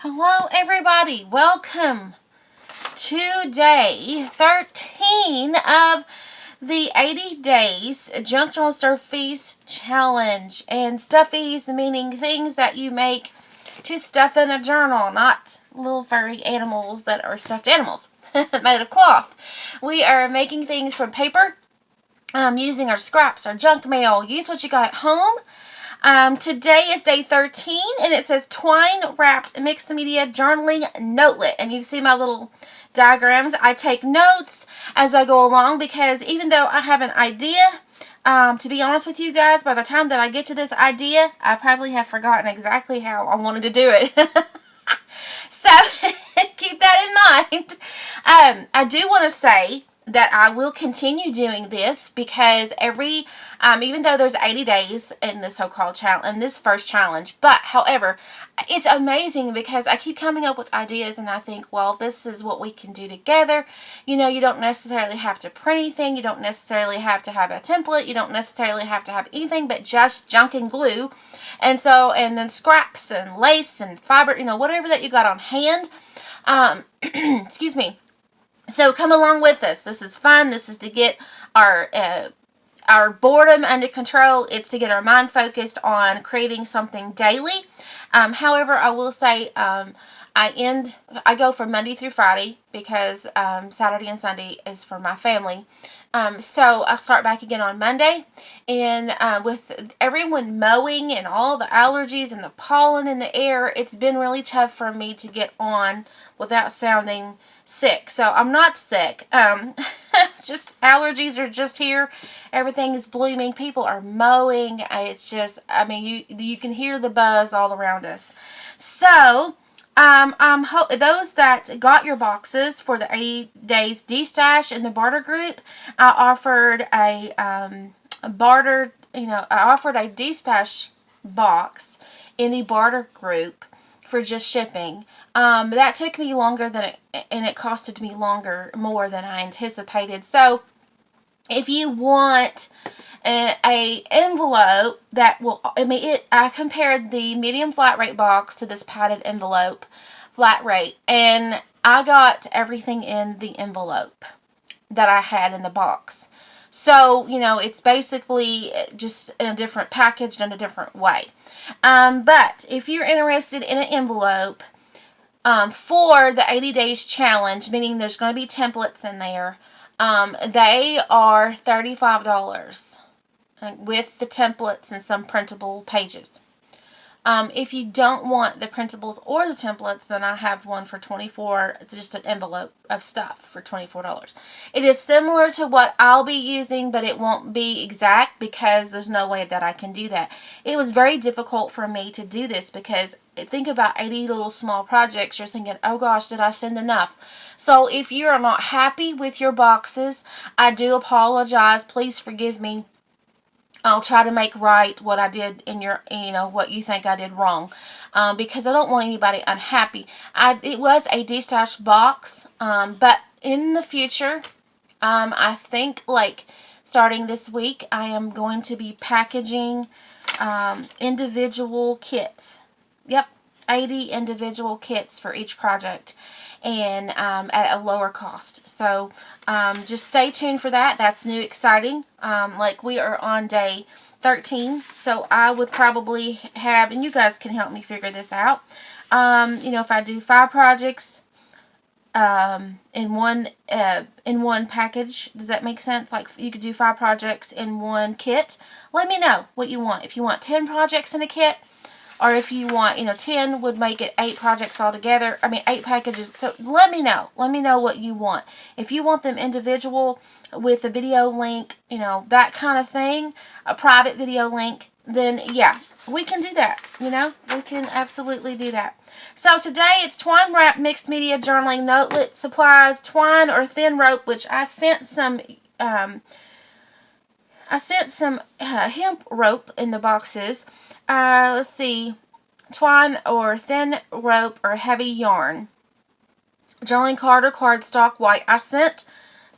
Hello everybody, welcome to day 13 of the 80 days junk journal stuffies challenge. And stuffies meaning things that you make to stuff in a journal, not little furry animals that are stuffed animals made of cloth. We are making things from paper, using our scraps, our junk mail. Use what you got at home. Today is day 13, and it says twine wrapped mixed media journaling notelet. And you see my little diagrams. I take notes as I go along because even though I have an idea, to be honest with you guys, by the time that I get to this idea, I probably have forgotten exactly how I wanted to do it. So keep that in mind. I do want to say that I will continue doing this because even though there's 80 days in the so-called challenge, in this first challenge, but however, it's amazing because I keep coming up with ideas and I think, well, this is what we can do together. You know, you don't necessarily have to print anything. You don't necessarily have to have a template. You don't necessarily have to have anything but just junk and glue. And then scraps and lace and fiber, whatever that you got on hand. Excuse me. So come along with us. This is fun. This is to get our boredom under control. It's to get our mind focused on creating something daily. However, I will say I go from Monday through Friday because Saturday and Sunday is for my family. So I'll start back again on Monday. And with everyone mowing and all the allergies and the pollen in the air, it's been really tough for me to get on without sounding sick. So I'm not sick. Just allergies are just here. Everything is blooming. People are mowing. It's just, you can hear the buzz all around us. So those that got your boxes for the 80 days D-Stash in the barter group, I offered a D-Stash box in the barter group for just shipping. That took me longer and it costed me more than I anticipated. So if you want a envelope that will, I compared the medium flat rate box to this padded envelope flat rate, and I got everything in the envelope that I had in the box. So, it's basically just in a different packaged in a different way. But if you're interested in an envelope for the 80 days challenge, meaning there's going to be templates in there, they are $35 with the templates and some printable pages. If you don't want the printables or the templates, then I have one for $24. It's just an envelope of stuff for $24. It is similar to what I'll be using, but it won't be exact because there's no way that I can do that. It was very difficult for me to do this because think about 80 little small projects. You're thinking, oh gosh, did I send enough? So if you are not happy with your boxes, I do apologize. Please forgive me. I'll try to make right what I did in what you think I did wrong, because I don't want anybody unhappy. It was a D-Stash box, but in the future, I think starting this week, I am going to be packaging individual kits. Yep, 80 individual kits for each project, and at a lower cost. So just stay tuned for that. That's new, exciting. We are on day 13, so I would probably have, and you guys can help me figure this out. If I do 5 projects in one package, does that make sense? Like you could do 5 projects in one kit. Let me know what you want. If you want 10 projects in a kit, or if you want, 10 would make it 8 projects altogether. 8 packages. So let me know. Let me know what you want. If you want them individual with a video link, that kind of thing, a private video link, then yeah, we can do that. We can absolutely do that. So today it's twine wrap mixed media journaling notelet supplies, twine or thin rope, which I sent some hemp rope in the boxes. Let's see, twine or thin rope or heavy yarn. Journaling card or cardstock white. I sent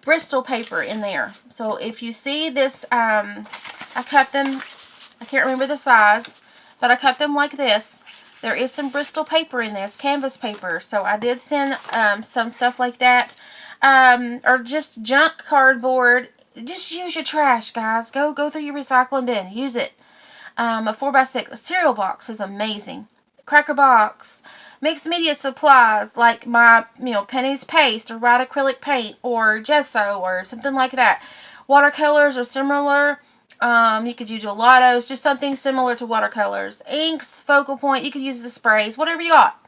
Bristol paper in there. So if you see this, I cut them, I can't remember the size, but I cut them like this. There is some Bristol paper in there. It's canvas paper. So I did send some stuff like that. Or just junk cardboard. Just use your trash, guys. Go through your recycling bin. Use it. A 4x6. A cereal box is amazing. Cracker box. Mixed media supplies like my, Penny's paste or white acrylic paint or gesso or something like that. Watercolors or similar. You could use gelatos, just something similar to watercolors. Inks, focal point, you could use the sprays, whatever you got.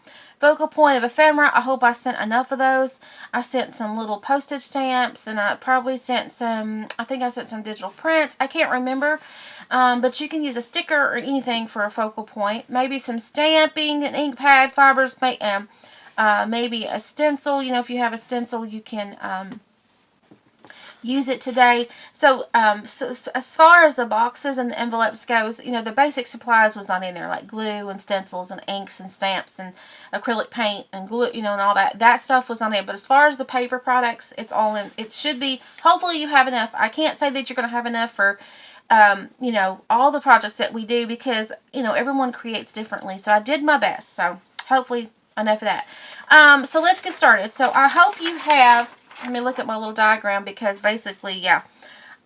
Focal point of ephemera, I hope I sent enough of those. I sent some little postage stamps, and I probably sent some, I think I sent some digital prints. I can't remember, but you can use a sticker or anything for a focal point. Maybe some stamping, an ink pad, fibers, maybe a stencil. If you have a stencil, you can use it today. So, as far as the boxes and the envelopes goes, the basic supplies was not in there, like glue and stencils and inks and stamps and acrylic paint and glue, and all that. That stuff was not in. But as far as the paper products, it's all in. It should be. Hopefully you have enough. I can't say that you're going to have enough for, all the projects that we do because, everyone creates differently. So I did my best. So hopefully enough of that. So let's get started. So I hope you have. Let me look at my little diagram because basically, yeah.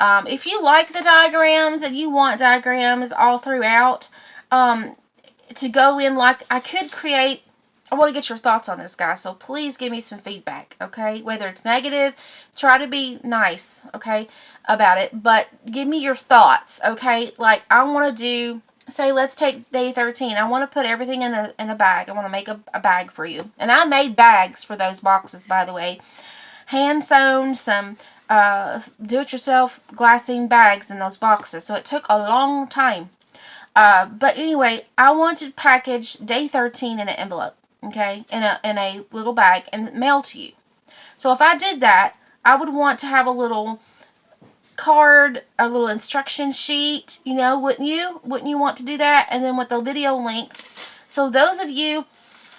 If you like the diagrams and you want diagrams all throughout, to go in like I could create, I want to get your thoughts on this, guys. So please give me some feedback, okay? Whether it's negative, try to be nice, okay, about it. But give me your thoughts, okay? Like I want to do, say let's take day 13. I want to put everything in a bag. I want to make a bag for you. And I made bags for those boxes, by the way. Hand sewn some do-it-yourself glassine bags in those boxes. So it took a long time. But anyway, I want to package day 13 in an envelope, okay, in a little bag and mail to you. So if I did that, I would want to have a little card, a little instruction sheet, wouldn't you? Wouldn't you want to do that? And then with the video link. So those of you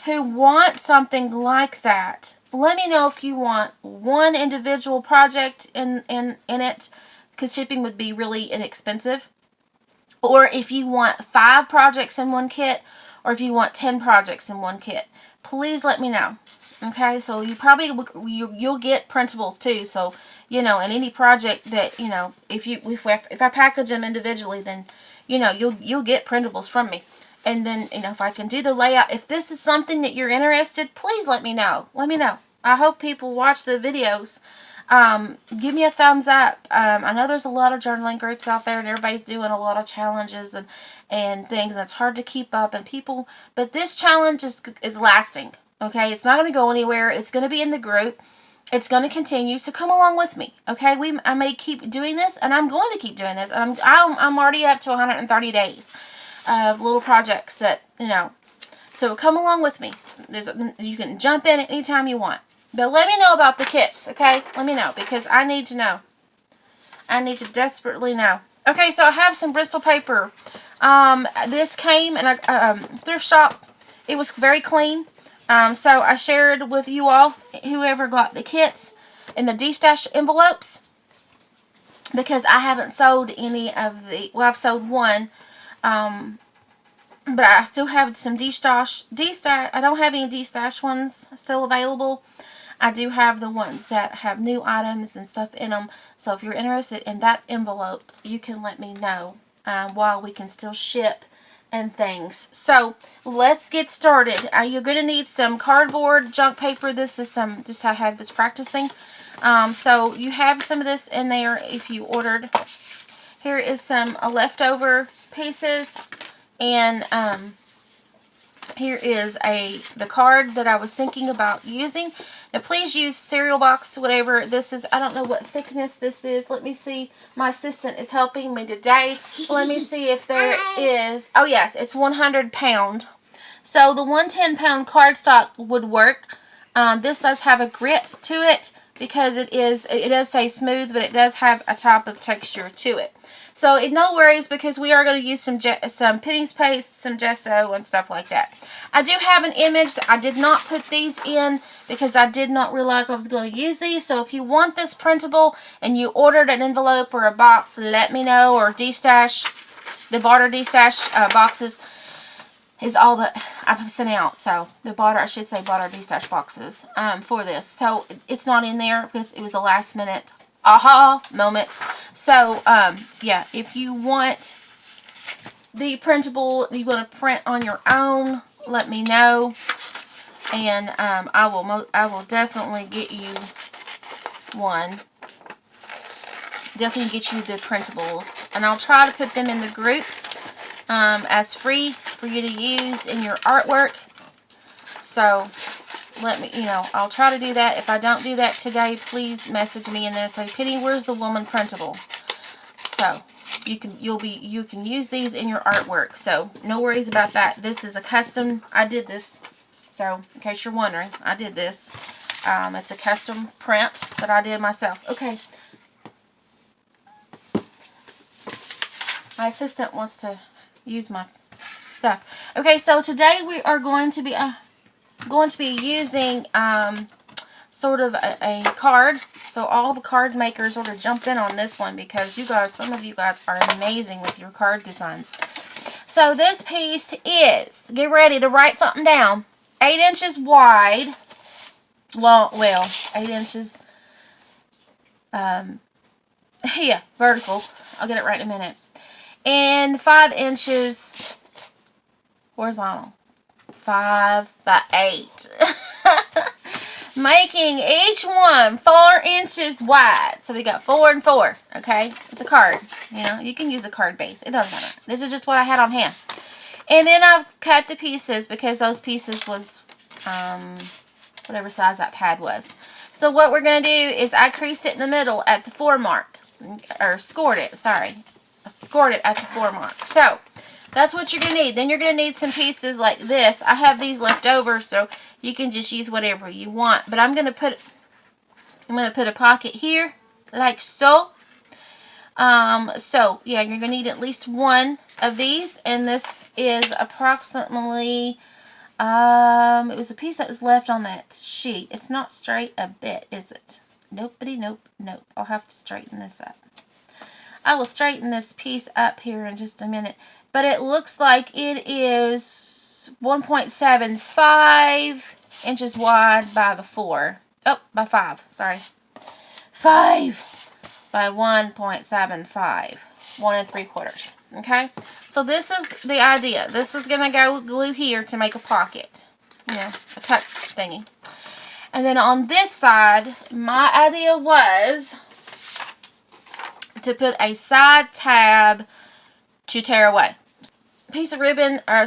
who want something like that, let me know if you want one individual project in it, because shipping would be really inexpensive. Or if you want 5 projects in one kit, or if you want 10 projects in one kit. Please let me know. Okay, so you probably, you'll get printables too. So, in any project that, if I package them individually, then, you'll get printables from me. And then, if I can do the layout, if this is something that you're interested, please let me know. Let me know. I hope people watch the videos. Give me a thumbs up. I know there's a lot of journaling groups out there, and everybody's doing a lot of challenges and things, and it's hard to keep up. But this challenge is lasting. Okay, it's not going to go anywhere. It's going to be in the group. It's going to continue. So come along with me. Okay, I may keep doing this, and I'm going to keep doing this. I'm already up to 130 days of little projects that, so come along with me. You can jump in at any time you want. But let me know about the kits, okay? Let me know, because I need to know. I need to desperately know. Okay, so I have some Bristol paper. This came in a thrift shop. It was very clean. So I shared with you all, whoever got the kits, in the D-stash envelopes. Because I haven't sold any of the, well, I've sold one. But I still have some D-stash. I don't have any D-stash ones still available. I do have the ones that have new items and stuff in them. So if you're interested in that envelope, you can let me know while we can still ship and things. So let's get started. You're going to need some cardboard, junk paper. This is just I had was practicing. So you have some of this in there if you ordered. Here is some leftover pieces. And here is the card that I was thinking about using. Now please use cereal box, whatever this is. I don't know what thickness this is. Let me see. My assistant is helping me today. Let me see if there is. Oh yes, it's 100 pound. So the 110-pound cardstock would work. This does have a grit to it because it does say smooth, but it does have a type of texture to it. So no worries, because we are going to use some Penny's paste, some gesso, and stuff like that. I do have an image. I did not put these in because I did not realize I was going to use these. So if you want this printable and you ordered an envelope or a box, let me know. Or D-stash, the barter D-stash boxes. is all that I've sent out. So I should say bought our D-stash boxes for this. So it's not in there because it was a last minute aha moment. So yeah, if you want the printable, you want to print on your own, let me know, and I will definitely get you one. Definitely get you the printables, and I'll try to put them in the group as free for you to use in your artwork. So let me, I'll try to do that. If I don't do that today, please message me and then say, Penny, where's the woman printable? So you can use these in your artwork. So no worries about that. This is a custom. I did this. So in case you're wondering, I did this. It's a custom print that I did myself. Okay. My assistant wants to use my stuff. Okay, so today we are going to be using sort of a card. So all the card makers sort of jump in on this one because some of you guys are amazing with your card designs. So this piece is, get ready to write something down, 8 inches wide, long, well, 8 inches, yeah, vertical. I'll get it right in a minute. And 5 inches horizontal. 5 by 8. Making each one 4 inches wide. So we got 4 and 4. Okay? It's a card. You can use a card base. It doesn't matter. This is just what I had on hand. And then I've cut the pieces because those pieces was whatever size that pad was. So what we're going to do is I creased it in the middle at the 4 mark. Or scored it. Sorry. I scored it at the 4 mark. So that's what you're going to need. Then you're going to need some pieces like this. I have these left over, so you can just use whatever you want. But I'm going to put a pocket here, like so. So yeah, you're going to need at least one of these, and this is approximately, it was a piece that was left on that sheet. It's not straight a bit, is it? Nopey, nope. I'll have to straighten this up. I will straighten this piece up here in just a minute. But it looks like it is 1.75 inches wide by the 4. Oh, by 5. Sorry. 5 by 1.75. 1 3/4. Okay? So this is the idea. This is going to go glue here to make a pocket. A tuck thingy. And then on this side, my idea was to put a side tab to tear away. Piece of ribbon or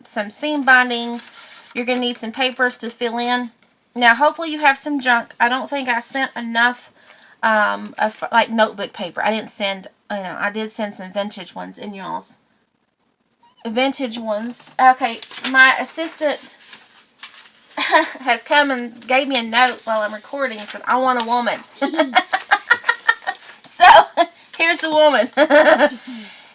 some seam binding. You're going to need some papers to fill in. Now, hopefully you have some junk. I don't think I sent enough of like notebook paper. I didn't send, I did send some vintage ones in y'all's. Vintage ones. Okay, my assistant has come and gave me a note while I'm recording and said, I want a woman. So, here's the woman.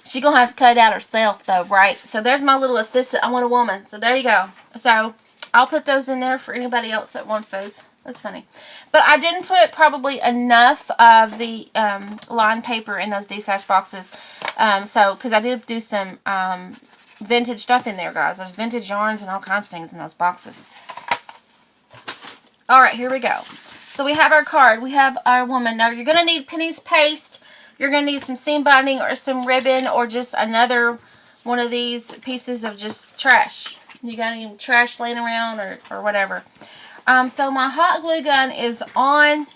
She's going to have to cut it out herself, though, right? So, there's my little assistant. I want a woman. So, there you go. So, I'll put those in there for anybody else that wants those. That's funny. But I didn't put probably enough of the lined paper in those D-stash boxes. Because I did do some vintage stuff in there, guys. There's vintage yarns and all kinds of things in those boxes. Alright, here we go. So we have our card. We have our woman. Now, you're going to need Penny's paste. You're going to need some seam binding or some ribbon or just another one of these pieces of just trash. You got any trash laying around or whatever. So my hot glue gun is on.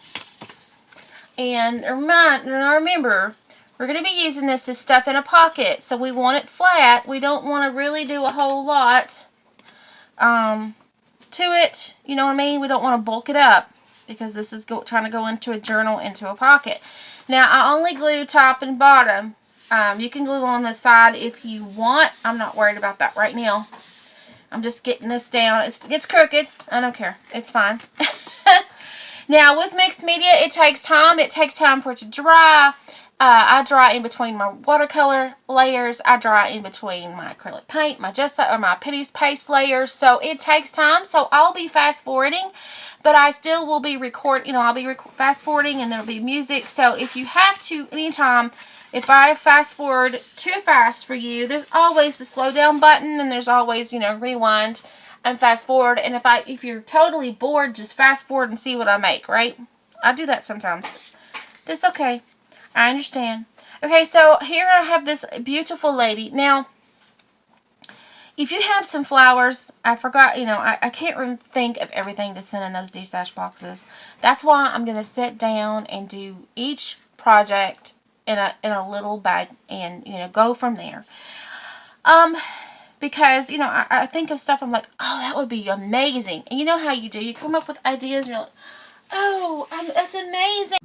And remember, we're going to be using this to stuff in a pocket. So we want it flat. We don't want to really do a whole lot to it. You know what I mean? We don't want to bulk it up because this is trying to go into a journal, into a pocket. Now, I only glue top and bottom. You can glue on the side if you want. I'm not worried about that right now. I'm just getting this down. It's crooked. I don't care. It's fine. Now, with mixed media, it takes time. It takes time for it to dry. I dry in between my watercolor layers. I dry in between my acrylic paint, my gesso, or my Penny's paste layers. So, it takes time. So, I'll be fast forwarding. But I still will be recording. I'll be fast forwarding and there'll be music. So, if you have to, anytime, if I fast forward too fast for you, there's always the slow down button, and there's always, you know, rewind and fast forward. And if you're totally bored, just fast forward and see what I make, right? I do that sometimes. That's okay. I understand. Okay, so here I have this beautiful lady. Now, if you have some flowers, I forgot, you know, I can't really think of everything to send in those D-stash boxes. That's why I'm going to sit down and do each project in a little bag and, you know, go from there. Because, you know, I think of stuff, I'm like, oh, that would be amazing. And you know how you do. You come up with ideas and you're like, oh, that's amazing.